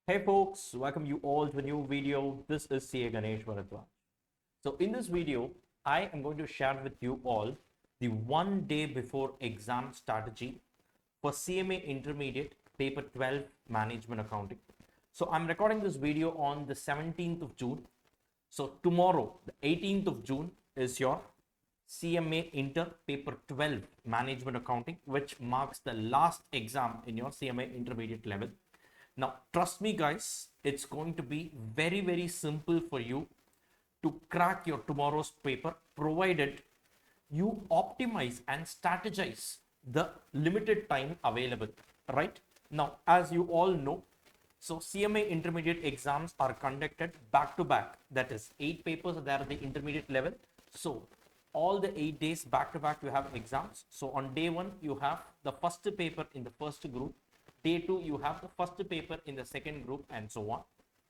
Hey folks, welcome you all to a new video. This is CA Ganesh Bharadwaj. So in this video, I am going to share with you all the one day before exam strategy for CMA Intermediate Paper 12 Management Accounting. So I'm recording this video on the 17th of June. So tomorrow, the 18th of June is your CMA Inter Paper 12 Management Accounting, which marks the last exam in your CMA Intermediate level. Now, trust me guys, it's going to be very simple for you to crack your tomorrow's paper, provided you optimize and strategize the limited time available, right? Now, as you all know, so CMA intermediate exams are conducted back to back. That is 8 papers are there at the intermediate level. So all the 8 days back to back you have exams. So on day 1 you have the first paper in the first group. Day 2 you have the first paper in the second group, and so on.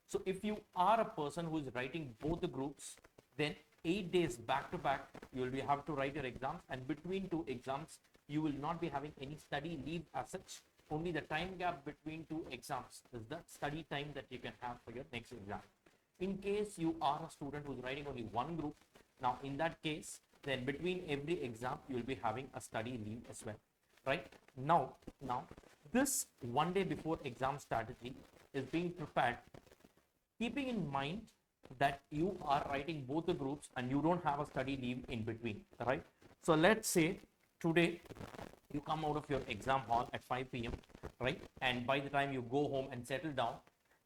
So if you are a person who is writing both the groups, then 8 days back to back you will have to write your exams, and between 2 exams you will not be having any study leave as such. Only the time gap between 2 exams is the study time that you can have for your next exam. In case you are a student who is writing only one group, now in that case, then between every exam you will be having a study leave as well, right? Now this one day before exam strategy is being prepared keeping in mind that you are writing both the groups and you don't have a study leave in between, right? So let's say today you come out of your exam hall at 5 p.m, right? And by the time you go home and settle down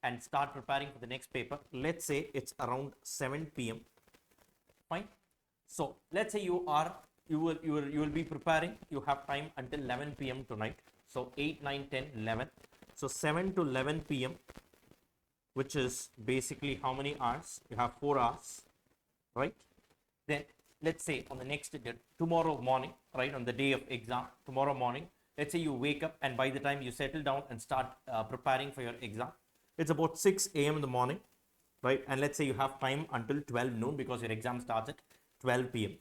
and start preparing for the next paper, let's say it's around 7 p.m. Fine. So let's say you will be preparing. You have time until 11 p.m. tonight. So 8, 9, 10, 11. So 7 to 11 p.m, which is basically how many hours? You have 4 hours, right? Then let's say on the next day, tomorrow morning, right, on the day of exam, tomorrow morning, let's say you wake up and by the time you settle down and start preparing for your exam, it's about 6 a.m. in the morning, right? And let's say you have time until 12 noon because your exam starts at 12 p.m,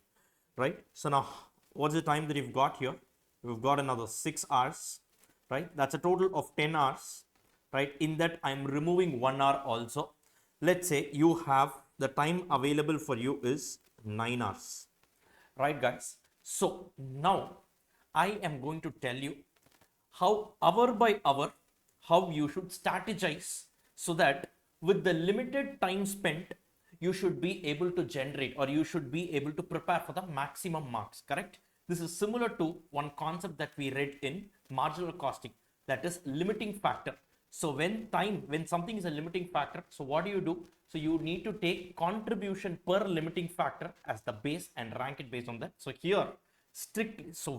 right? So now what's the time that you've got here? We've got another 6 hours, right? That's a total of 10 hours, right? In that I'm removing 1 hour also. Let's say you have the time available for you is 9 hours, right guys? So now I am going to tell you how hour by hour, how you should strategize so that with the limited time spent, you should be able to generate, or you should be able to prepare for the maximum marks, correct? This is similar to one concept that we read in marginal costing, that is limiting factor. So when something is a limiting factor, so what do? So you need to take contribution per limiting factor as the base and rank it based on that. So here,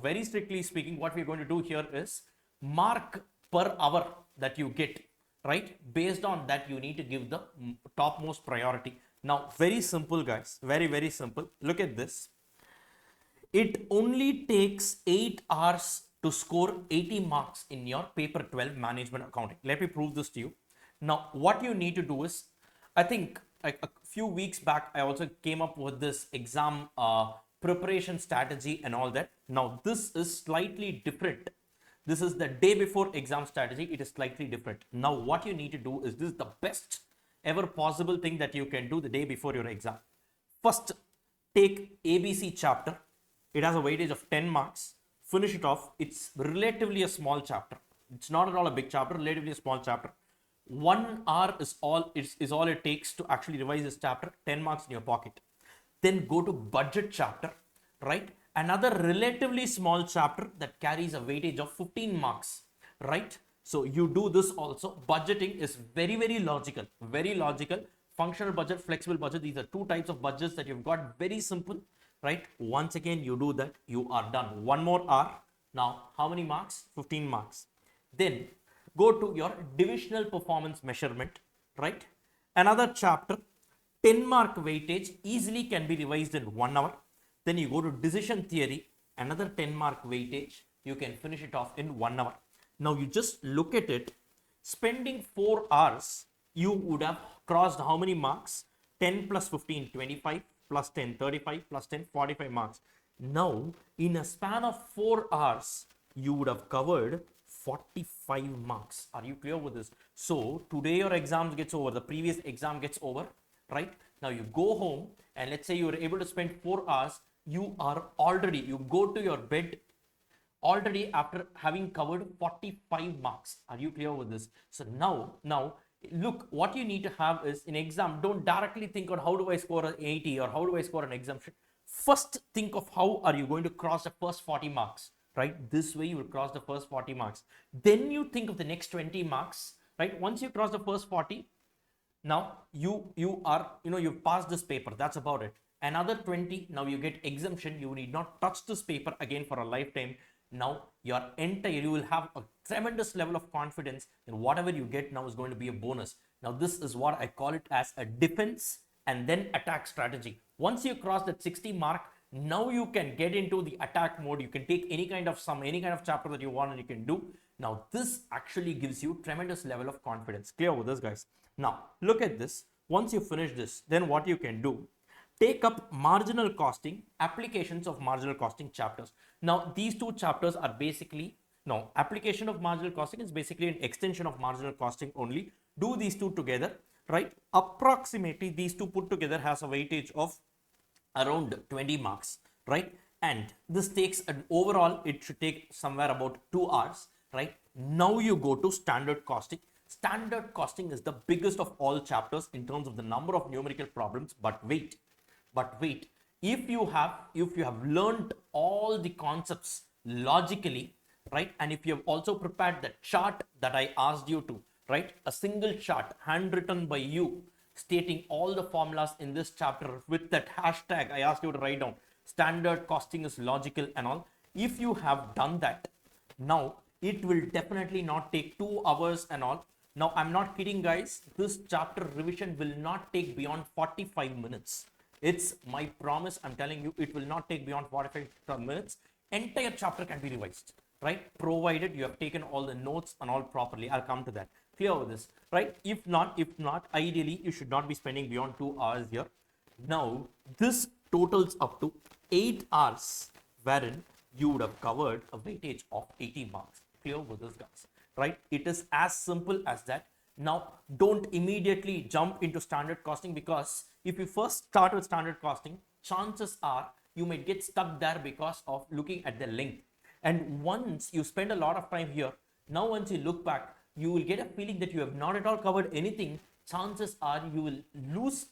very strictly speaking, what we're going to do here is mark per hour that you get, right? Based on that, you need to give the topmost priority. Now, very simple guys, very simple. Look at this. It only takes 8 hours to score 80 marks in your paper 12 management accounting. Let me prove this to you. Now, what you need to do is, I think like a few weeks back, I also came up with this exam preparation strategy and all that. Now, this is slightly different. This is the day before exam strategy. It is slightly different. Now, what you need to do is, this is the best ever possible thing that you can do the day before your exam. First, take ABC chapter. It has a weightage of 10 marks. Finish it off. It's relatively a small chapter. It's not at all a big chapter, relatively a small chapter. 1 hour is all it takes to actually revise this chapter. 10 marks in your pocket. Then go to budget chapter, right? Another relatively small chapter that carries a weightage of 15 marks, right? So you do this also. Budgeting is very logical, very logical. Functional budget, flexible budget, these are 2 types of budgets that you've got. Very simple, right? Once again, you do that, you are done. 1 more hour. Now, how many marks? 15 marks. Then go to your divisional performance measurement, right? Another chapter, 10 mark weightage, easily can be revised in 1 hour. Then you go to decision theory, another 10 mark weightage, you can finish it off in 1 hour. Now you just look at it, spending 4 hours, you would have crossed how many marks? 10 plus 15, 25, plus 10, 35, plus 10, 45 marks. Now, in a span of 4 hours, you would have covered 45 marks. Are you clear with this? So today your exam gets over, the previous exam gets over, right? Now you go home and let's say you were able to spend 4 hours. You go to your bed already after having covered 45 marks. Are you clear with this? So now look, what you need to have is in exam, don't directly think on how do I score an 80 or how do I score an exemption. First think of how are you going to cross the first 40 marks, right? This way you will cross the first 40 marks. Then you think of the next 20 marks, right? Once you cross the first 40, now you've passed this paper, that's about it. Another 20, now you get exemption, you need not touch this paper again for a lifetime. Now you will have a tremendous level of confidence that whatever you get now is going to be a bonus. Now this is what I call it as a defense and then attack strategy. Once you cross that 60 mark, now you can get into the attack mode. You can take any kind of chapter that you want and you can do. Now this actually gives you tremendous level of confidence. Clear with this, guys? Now look at this. Once you finish this, then what you can do, take up marginal costing, applications of marginal costing chapters. Now these two chapters are basically, no, application of marginal costing is basically an extension of marginal costing only. Do these two together, right? Approximately these two put together has a weightage of around 20 marks, right? And this takes an overall, it should take somewhere about 2 hours, right? Now you go to standard costing. Standard costing is the biggest of all chapters in terms of the number of numerical problems, but wait, if you have learned all the concepts logically, right, and if you have also prepared the chart that I asked you to, right, a single chart handwritten by you stating all the formulas in this chapter with that hashtag I asked you to write down, standard costing is logical and all. If you have done that, now it will definitely not take 2 hours and all. Now I'm not kidding, guys, this chapter revision will not take beyond 45 minutes. It's my promise, I'm telling you, it will not take beyond 45 minutes. Entire chapter can be revised, right? Provided you have taken all the notes and all properly. I'll come to that. Clear with this, right? If not, ideally, you should not be spending beyond 2 hours here. Now, this totals up to 8 hours, wherein you would have covered a weightage of 80 marks. Clear with this, guys, right? It is as simple as that. Now, don't immediately jump into standard costing, because if you first start with standard costing, chances are you may get stuck there because of looking at the length. And once you spend a lot of time here, now once you look back, you will get a feeling that you have not at all covered anything. Chances are you will lose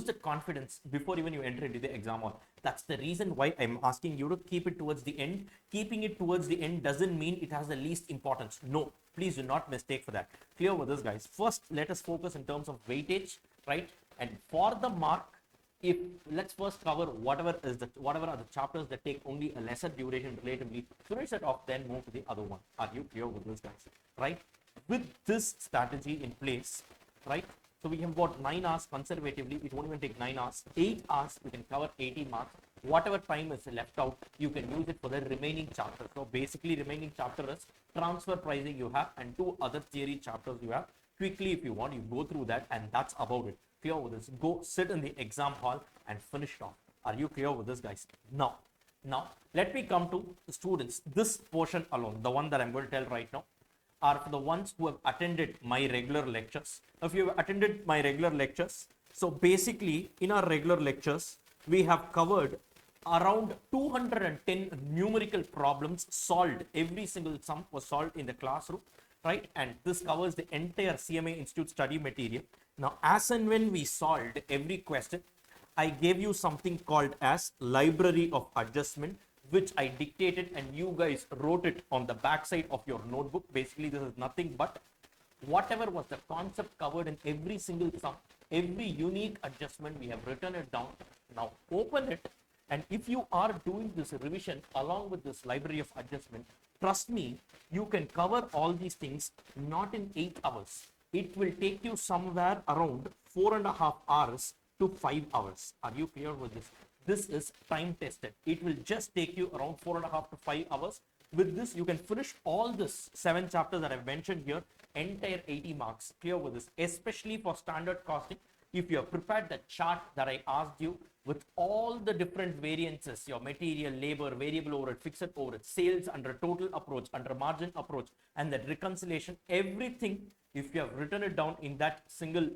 the confidence before even you enter into the exam hall. That's the reason why I'm asking you to keep it towards the end. Keeping it towards the end doesn't mean it has the least importance. No, please do not mistake for that. Clear with this, guys. First, let us focus in terms of weightage, right? And for the mark, let's first cover whatever are the chapters that take only a lesser duration relatively. Finish that off, then move to the other one. Are you clear with this, guys? Right? With this strategy in place, right? So we have got 9 hours conservatively. It won't even take 9 hours. 8 hours, we can cover 80 marks. Whatever time is left out, you can use it for the remaining chapter. So basically, remaining chapter is transfer pricing you have and 2 other theory chapters you have. Quickly, if you want, you go through that, and that's about it. Clear with this? Go sit in the exam hall and finish it off. Are you clear with this, guys? Now, let me come to the students. This portion alone, the one that I'm going to tell right now, are for the ones who have attended my regular lectures. If you have attended my regular lectures, so basically in our regular lectures, we have covered around 210 numerical problems solved. Every single sum was solved in the classroom, right? And this covers the entire CMA Institute study material. Now, as and when we solved every question, I gave you something called as library of adjustment, which I dictated and you guys wrote it on the back side of your notebook. Basically, this is nothing but whatever was the concept covered in every single sum, every unique adjustment, we have written it down. Now open it, and if you are doing this revision along with this library of adjustment, trust me, you can cover all these things not in 8 hours. It will take you somewhere around 4.5 hours to 5 hours. Are you clear with this? This is time tested. It will just take you around 4.5 to 5 hours. With this, you can finish all this 7 chapters that I've mentioned here, entire 80 marks. Clear with this, especially for standard costing. if you have prepared the chart that I asked you with all the different variances, your material, labor, variable overhead, fixed overhead, sales under total approach, under margin approach, and that reconciliation, everything, if you have written it down in that single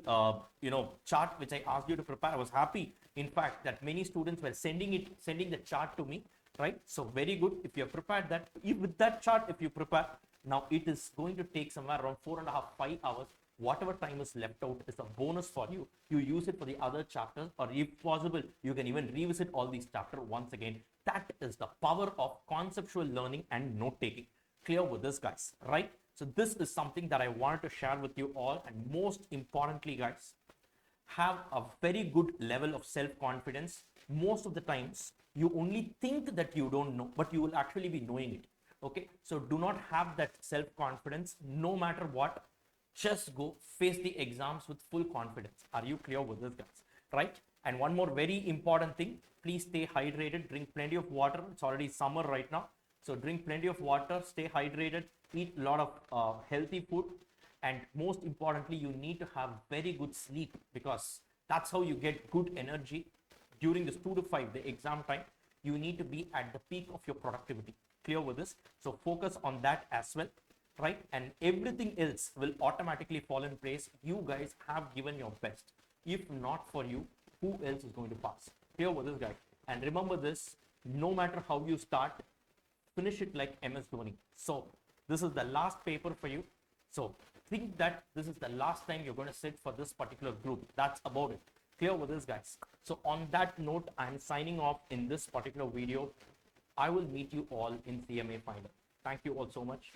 chart which I asked you to prepare, I was happy in fact that many students were sending the chart to me, right? So very good. If you have prepared that, if with that chart, if you prepare, now it is going to take somewhere around 4.5 5 hours. Whatever time is left out is a bonus for you. You use it for the other chapters, or if possible, you can even revisit all these chapters once again. That is the power of conceptual learning and note taking. Clear with this, guys, right? So this is something that I wanted to share with you all. And most importantly, guys, have a very good level of self-confidence. Most of the times you only think that you don't know, but you will actually be knowing it. Okay, so do not have that self-confidence. No matter what, just go face the exams with full confidence. Are you clear with this, guys? Right? And one more very important thing, please stay hydrated, drink plenty of water. It's already summer right now, so drink plenty of water, stay hydrated, eat a lot of healthy food, and most importantly, you need to have very good sleep, because that's how you get good energy during this 2 to 5, the exam time. You need to be at the peak of your productivity. Clear with this? So focus on that as well, right? And everything else will automatically fall in place. You guys have given your best. If not for you, who else is going to pass? Clear with this, guy. And remember this, no matter how you start, finish it like MS Dhoni. So this is the last paper for you. So think that this is the last time you're going to sit for this particular group. That's about it. Clear with this, guys? So on that note, I'm signing off in this particular video. I will meet you all in CMA Finder. Thank you all so much.